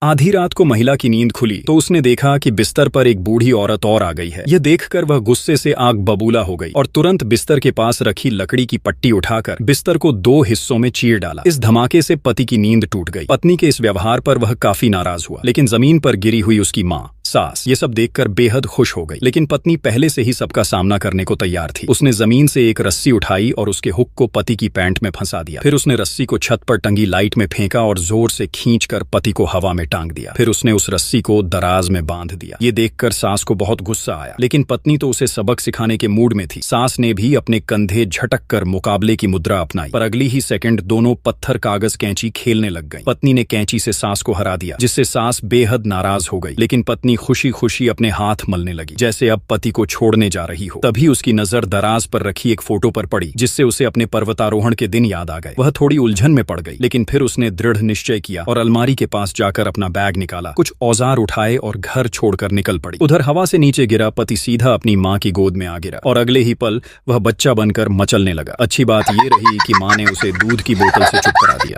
आधी रात को महिला की नींद खुली तो उसने देखा कि बिस्तर पर एक बूढ़ी औरत और आ गई है। यह देखकर वह गुस्से से आग बबूला हो गई और तुरंत बिस्तर के पास रखी लकड़ी की पट्टी उठाकर बिस्तर को 2 हिस्सों में चीर डाला। इस धमाके से पति की नींद टूट गई। पत्नी के इस व्यवहार पर वह काफी नाराज हुआ, लेकिन जमीन पर गिरी हुई उसकी माँ सास ये सब देखकर बेहद खुश हो गई। लेकिन पत्नी पहले से ही सबका सामना करने को तैयार थी। उसने जमीन से एक रस्सी उठाई और उसके हुक को पति की पैंट में फंसा दिया। फिर उसने रस्सी को छत पर टंगी लाइट में फेंका और जोर से खींचकर पति को हवा में टांग दिया। फिर उसने उस रस्सी को दराज में बांध दिया। ये देखकर सास को बहुत गुस्सा आया, लेकिन पत्नी तो उसे सबक सिखाने के मूड में थी। सास ने भी अपने कंधे झटक कर मुकाबले की मुद्रा अपनाई, पर अगली ही सेकंड दोनों पत्थर कागज कैंची खेलने लग गई। पत्नी ने कैंची से सास को हरा दिया, जिससे सास बेहद नाराज हो गई। लेकिन पत्नी खुशी खुशी अपने हाथ मलने लगी, जैसे अब पति को छोड़ने जा रही हो। तभी उसकी नजर दराज पर रखी एक फोटो पर पड़ी, जिससे उसे अपने पर्वतारोहण के दिन याद आ गए। वह थोड़ी उलझन में पड़ गई, लेकिन फिर उसने दृढ़ निश्चय किया और अलमारी के पास जाकर अपना बैग निकाला, कुछ औजार उठाए और घर छोड़कर निकल पड़ी। उधर हवा से नीचे गिरा पति सीधा अपनी माँ की गोद में आ गिरा और अगले ही पल वह बच्चा बनकर मचलने लगा। अच्छी बात ये रही कि माँ ने उसे दूध की बोतल से चुप करा दिया।